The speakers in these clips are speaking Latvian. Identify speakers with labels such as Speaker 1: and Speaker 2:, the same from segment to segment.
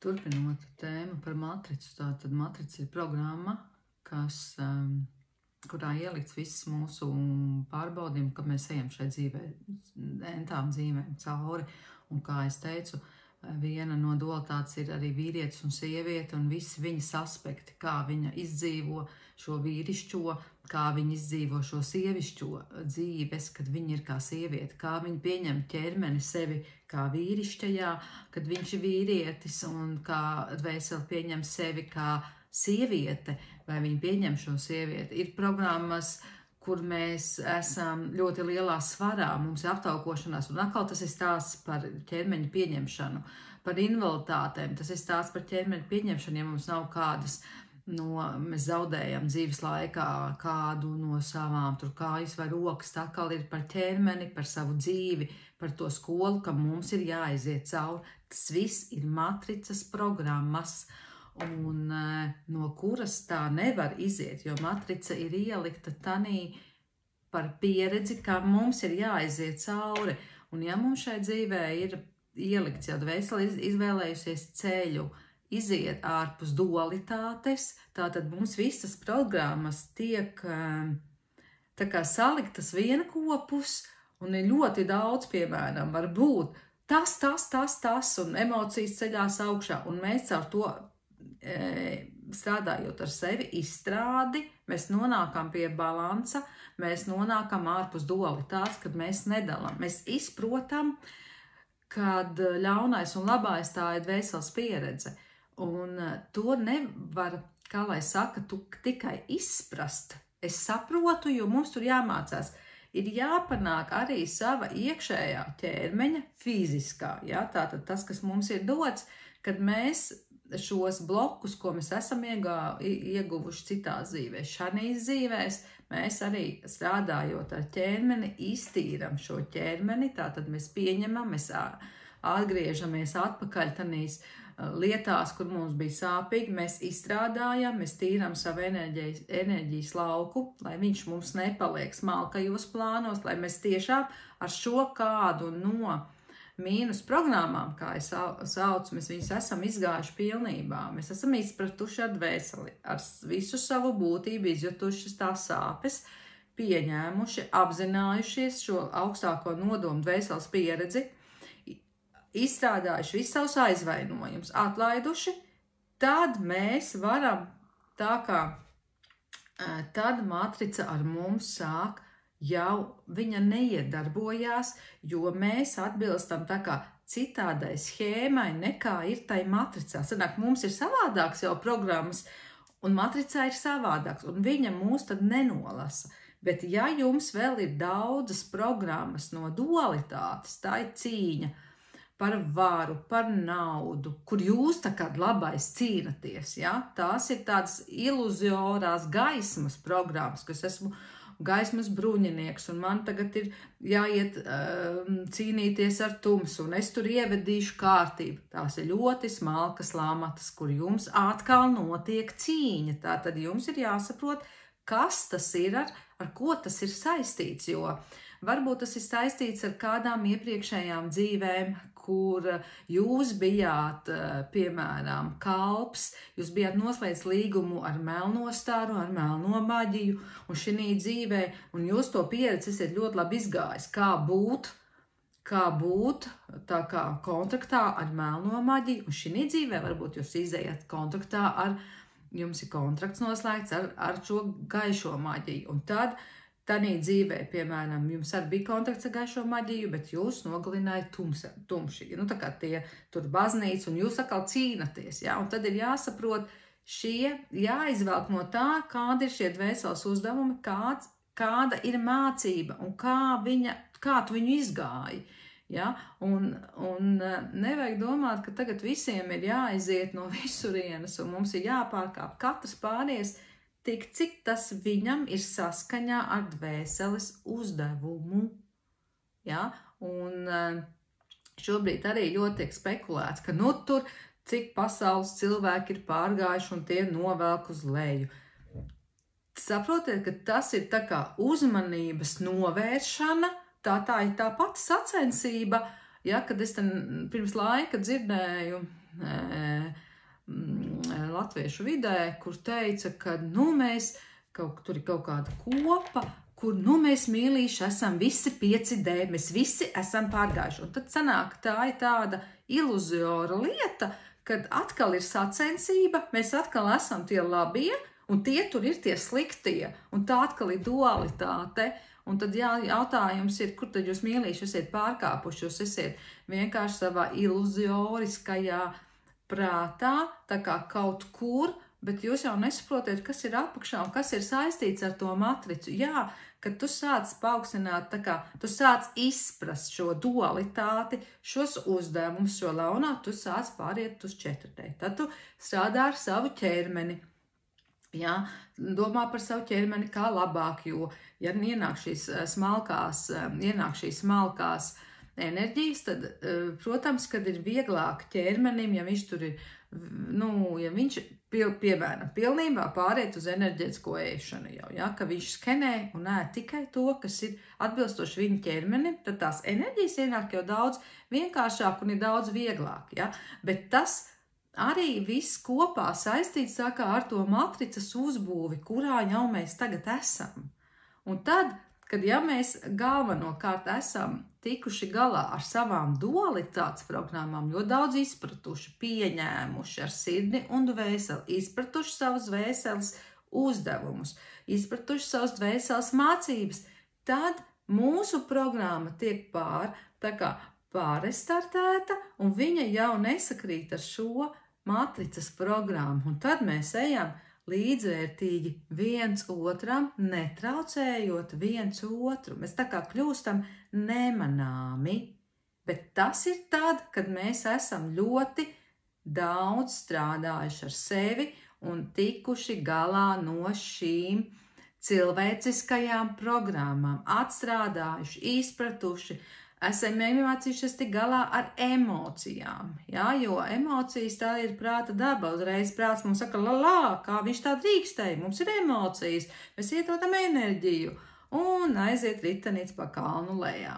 Speaker 1: Turpinot tēmu par matricu, tātad matrica ir programma, kurā ielikts viss mūsu pārbaudījumi, ka mēs ejam šai dzīvē, entām dzīvēm cauri. Un kā es teicu, viena no dualitātes ir arī vīrietis un sieviete un visi viņas aspekti, kā viņa izdzīvo šo vīrišķo, kā viņa izdzīvo šo sievišķo dzīves, kad viņa ir kā sieviete, kā viņa pieņem ķermeni sevi kā vīrišķajā, kad viņš ir vīrietis, un kā dvēseli pieņem sevi kā sieviete, vai viņa pieņem šo sievieti. Ir programmas, kur mēs esam ļoti lielā svarā, mums ir aptaukošanās, un atkal tas ir stāsts par ķermeņa pieņemšanu, par invaliditātēm, tas ir stāsts par ķermeņa pieņemšanu, ja mums nav kādas, mēs zaudējam dzīves laikā kādu no savām tur kājas vai rokas, atkal ir par ķermeni, par savu dzīvi, par to skolu, ka mums ir jāaiziet cauri. Tas viss ir matricas programmas, un no kuras tā nevar iziet, jo matrica ir ielikta tanī par pieredzi, kā mums ir jāaiziet cauri. Un ja mums šai dzīvē ir ielikts, jau dvēseli izvēlējusies ceļu, iziet ārpus dualitātes, tātad mums visas programmas tiek tā kā saliktas vienkopus, un ir ļoti daudz, piemēram, var būt tas, un emocijas ceļās augšā, un mēs caur to strādājot ar sevi izstrādi, mēs nonākam pie balansa, mēs nonākam ārpus dualitātes, kad mēs nedalām. Mēs izprotam, kad ļaunais un labais tā ir dvēseles pieredze. Un to nevar, kā lai saka, tikai izprast. Es saprotu, jo mums tur jāmācās. Ir jāpanāk arī sava iekšējā ķermeņa fiziskā. Ja? Tātad tas, kas mums ir dots, kad mēs šos blokus, ko mēs esam ieguvuši citās dzīvēs, šādīs dzīvēs, mēs arī strādājot ar ķermeni, iztīram šo ķermeni, tātad mēs pieņemam, mēs atgriežamies atpakaļ tanīs lietās, kur mums bija sāpīgi, mēs izstrādājam, mēs tīram savu enerģijas lauku, lai viņš mums nepaliek smalkajos plānos, lai mēs tiešām ar šo kādu no mīnus programmām, kā es saucu, mēs viņus esam izgājuši pilnībā. Mēs esam izpratuši ar dvēseli, ar visu savu būtību, izjutuši tās sāpes, pieņēmuši, apzinājušies šo augstāko nodomu dvēseles pieredzi, izstrādājuši visus savus aizvainojumus, atlaiduši, tad mēs varam tā kā, tad matrica ar mums sāk jau viņa neiedarbojās, jo mēs atbilstam tā kā citādai schēmai nekā ir tai matricā. Sanāk, mums ir savādāks jau programmas, un matricā ir savādāks, un viņa mūs tad nenolasa. Bet ja jums vēl ir daudzas programmas no dualitātes, tā ir cīņa par varu, par naudu, kur jūs tā kā labais cīnaties, ja? Tās ir tādas iluziorās gaismas programmas, kas esmu gaismas bruņinieks, un man tagad ir jāiet cīnīties ar tumsu, un es tur ievedīšu kārtību. Tās ir ļoti smalkas lamatas, kur jums atkal notiek cīņa. Tātad jums ir jāsaprot, kas tas ir, ar ko tas ir saistīts, jo varbūt tas ir saistīts ar kādām iepriekšējām dzīvēm, kur jūs bijāt, piemēram, kalps, jūs bijāt noslēdz līgumu ar melno staru, ar melno maģiju, un šī dzīvē, un jūs to pieredzi esat ļoti labi izgājis, kā būt tā kā kontraktā ar melno maģiju, un šī dzīvē varbūt jūs izējat kontraktā jums ir kontrakts noslēgts ar šo gaišo maģiju, un tad tanī dzīvē, piemēram, jums arī bija kontakts ar gaišo maģiju, bet jūs nogalinājāt tumši. Nu, tā kā tie tur baznīca, un jūs atkal cīnaties, ja? Un tad ir jāsaprot jāizvelk no tā, kādi ir šie dvēseles uzdevumi, kāda ir mācība, un kā tu viņu izgāji. Ja? Un nevajag domāt, ka tagad visiem ir jāaiziet no visurienes, un mums ir jāpārkāp katrs pāries, tik cik tas viņam ir saskaņā ar dvēseles uzdevumu. Ja? Un šobrīd arī ļoti tiek spekulēts, ka nu tur cik pasaules cilvēki ir pārgājuši un tie novelk uz leju. Saprotiet, ka tas ir tā kā uzmanības novēršana, tā ir tā pati sacensība, ja, kad es pirms laika dzirdēju latviešu vidē, kur teica, ka, mēs tur ir kaut kāda kopa, kur, mēs mīlīši esam visi 5D, mēs visi esam pārgājuši. Un tad sanāk, tā ir tāda iluziora lieta, kad atkal ir sacensība, mēs atkal esam tie labie, un tie tur ir tie sliktie, un tā atkal ir dualitāte. Un tad jautājums ir, kur tad jūs mīlīši esat pārkāpuši, jūs esat vienkārši savā iluzioriskajā prātā, tā kā kaut kur, bet jūs jau nesaprotiet, kas ir apakšā un kas ir saistīts ar to matricu. Jā, kad tu sāc paaugstināt, tā kā tu sāc izprast šo dualitāti, šos uzdevumus, šo launā, tu sāc pāriet uz 4D. Tad tu strādā ar savu ķermeni. Jā, domā par savu ķermeni kā labāk, jo, ja ienāk šīs smalkās enerģijas, tad, protams, kad ir vieglāk ķermenim, ja viņš tur ir, ja viņš, piemēram, pilnībā pāriet uz enerģētisko ēšanu jau, ja, ka viņš skenē un ēd tikai to, kas ir atbilstoši viņa ķermenim, tad tās enerģijas ienāk jau daudz vienkāršāk un ir daudz vieglāk, ja, bet tas arī viss kopā saistīts ar to matricas uzbūvi, kurā jau mēs tagad esam. Un tad, kad ja mēs galvenokārt esam tikuši galā ar savām dualitātes programmām, jo daudz izpratuši, pieņēmuši ar sirdi un dvēseli, izpratuši savus dvēseles uzdevumus, izpratuši savus dvēseles mācības, tad mūsu programma tiek pārrestartēta un viņa jau nesakrīt ar šo matricas programmu, un tad mēs ejam līdzvērtīgi viens otram, netraucējot viens otru. Mēs tā kā kļūstam nemanāmi, bet tas ir tad, kad mēs esam ļoti daudz strādājuši ar sevi un tikuši galā no šīm cilvēciskajām programmām, atstrādājuši, izpratuši, esam iemācījušies tik galā ar emocijām, ja? Jo emocijas tā ir prāta daba, uzreiz prāts mums saka, kā viņš tā drīkstēja, mums ir emocijas, mēs iedodam enerģiju un aiziet ritenīts pa kalnu lejā.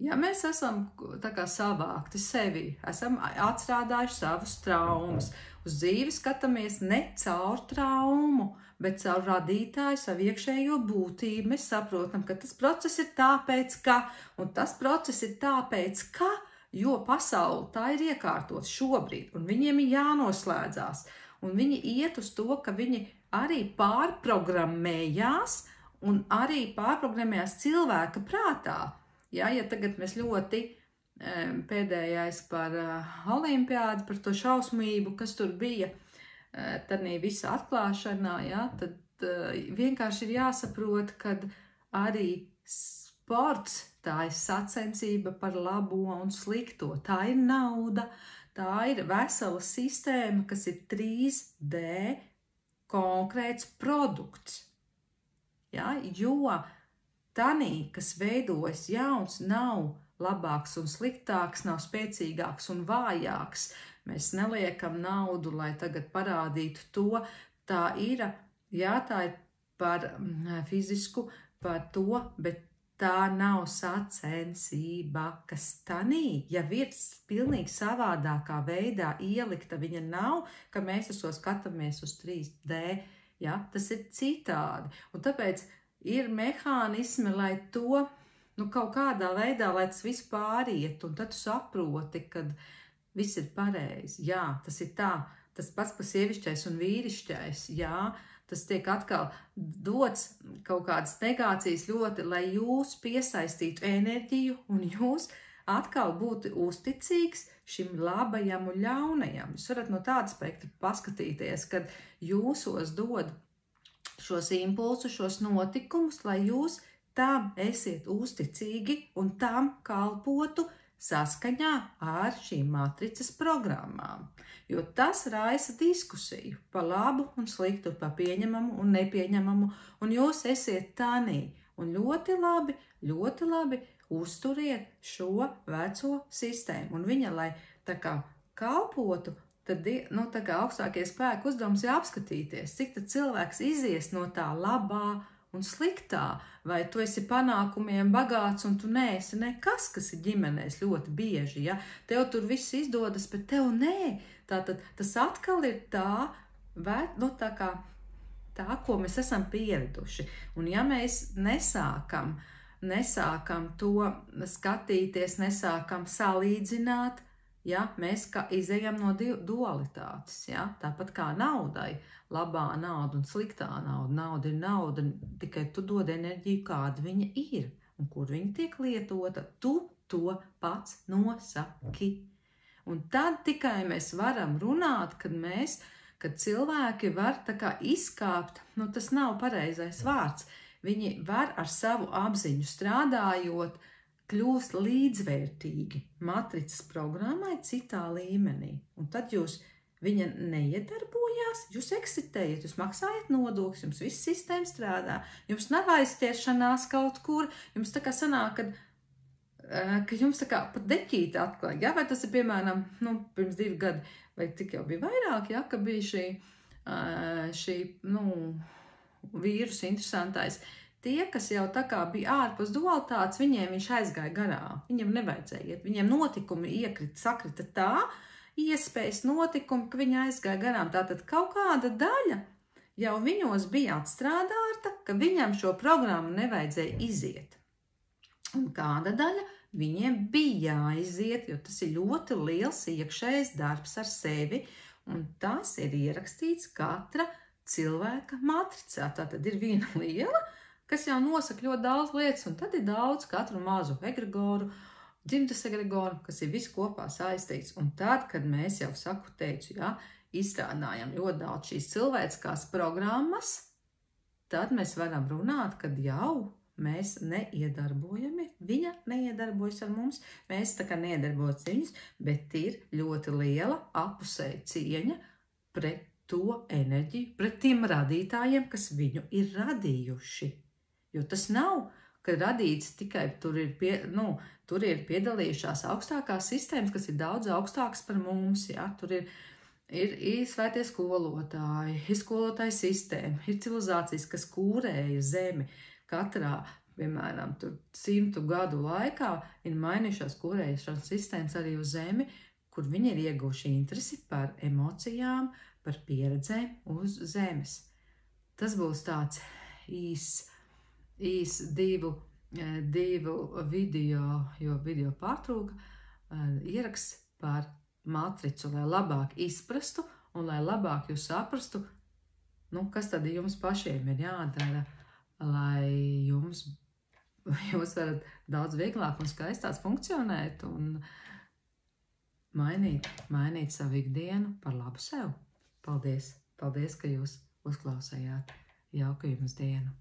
Speaker 1: Ja mēs esam tā kā savākti sevi, esam atstrādājuši savus traumas, uz dzīvi skatāmies ne caur traumu, bet caur radītāju, savu iekšējo būtību, mēs saprotam, ka tas process ir tāpēc, ka, un tas process ir tāpēc, ka, jo pasauli tā ir iekārtot šobrīd, un viņiem ir jānoslēdzās, un viņi iet uz to, ka viņi arī pārprogrammējās, un arī pārprogrammējās cilvēka prātā. Ja tagad mēs ļoti pēdējais par olimpiādu, par to šausmību, kas tur bija, tad visa atklāšanā, ja, tad vienkārši ir jāsaprot, ka arī sports tā ir sacensība par labo un slikto. Tā ir nauda, tā ir vesela sistēma, kas ir 3D konkrēts produkts. Ja, jo tanī, kas veidojas jauns, nav labāks un sliktāks, nav spēcīgāks un vājāks. Mēs neliekam naudu, lai tagad parādītu to. Tā ir par fizisku, par to, bet tā nav sacensība, kas tanī, ja ir pilnīgi savādākā veidā ielikta, viņa nav, ka mēs uz to skatāmies uz 3D, ja, tas ir citādi. Un tāpēc ir mehānismi, lai to, kaut kādā veidā, lai tas viss pāriet, un tad tu saproti, kad viss ir pareizi. Jā, tas ir tā, tas pats par sievišķais un vīrišķais, jā, tas tiek atkal dots kaut kādas negācijas ļoti, lai jūs piesaistītu enerģiju un jūs atkal būtu uzticīgs šim labajam un ļaunajam. Jūs varat no tāda spektra paskatīties, kad jūsos dod šos impulsus, šos notikumus, lai jūs tam esiet uzticīgi un tam kalpotu saskaņā ar šīm matricas programmām, jo tas raisa diskusiju par labu un sliktu, par pieņemamu un nepieņemamu, un jūs esiet tanī, un ļoti labi uzturiet šo veco sistēmu, un viņa, lai tā kā kalpotu, tad, tā kā augstākie spēku uzdevums ir apskatīties, cik tad cilvēks izies no tā labā un sliktā, vai tu esi panākumiem bagāts un tu neesi nekas, kas ir ģimenēs ļoti bieži, ja? Tev tur viss izdodas, bet tev nē. Tātad tas atkal ir tā kā tā, ko mēs esam pieraduši. Un ja mēs nesākam to skatīties, nesākam salīdzināt, ja, mēs izejam no dualitātes, ja, tāpat kā naudai, labā nauda un sliktā nauda. Nauda ir nauda, tikai tu dod enerģiju, kāda viņa ir, un kur viņa tiek lietota, tu to pats nosaki. Un tad tikai mēs varam runāt, kad cilvēki var tā kā izkāpt, tas nav pareizais vārds, viņi var ar savu apziņu strādājot, kļūst līdzvērtīgi matricas programmai citā līmenī. Un tad viņa neiedarbojās, jūs eksitējat, jūs maksājat nodokļus, jums viss sistēma strādā, jums nav aizķeršanās kaut kur, jums tā kā sanāk, ka jums tā kā pat deķīti atklāja, ja? Vai tas ir, piemēram, pirms 2 gadi, vai cik jau bija vairāk, ja? Ka bija šī vīrusu interesantais. Tie, kas jau tā kā bija ārpus dualitātes, viņiem viņš aizgāja garām. Viņiem nevajadzēja iet. Viņiem notikumi sakrita tā, iespējas notikumi, ka viņi aizgāja garām. Tātad kaut kāda daļa jau viņos bija atstrādāta, ka viņam šo programmu nevajadzēja iziet. Un kāda daļa viņiem bija jāiziet, jo tas ir ļoti liels iekšējs darbs ar sevi, un tas ir ierakstīts katra cilvēka matricā. Tātad ir viena liela, kas jau nosaka ļoti daudz lietas, un tad ir daudz katru mazu egregoru, dzimtas egregoru, kas ir viss kopā saistīts. Un tad, kad mēs jau izstrādājam ļoti daudz šīs cilvēciskās programmas, tad mēs varam runāt, kad jau mēs neiedarbojamies, viņa neiedarbojas ar mums, mēs tā kā neiedarbojas viņus, bet ir ļoti liela apusēja cieņa pret to enerģiju, pret tiem radītājiem, kas viņu ir radījuši. Jo tas nav, ka radīts tikai tur ir piedalījušās augstākās sistēmas, kas ir daudz augstākas par mums. Ja? Tur ir svētie skolotāji, ir skolotāja sistēma, ir civilizācijas, kas kūrēja zemi. Katrā, piemēram, 100 gadu laikā ir mainījušās kūrējušās sistēmas arī uz zemi, kur viņi ir ieguvuši interesi par emocijām, par pieredzēm uz zemes. Tas būs tāds īs 2 video, jo video pārtrūka, ieraksts par matricu, lai labāk izprastu un lai labāk jūs saprastu, kas tad jums pašiem ir jādara, lai jūs varat daudz vieglāk un skaistāk funkcionēt un mainīt savu ikdienu par labu sev. Paldies! Paldies, ka jūs uzklausījāt. Jauka jums dienu!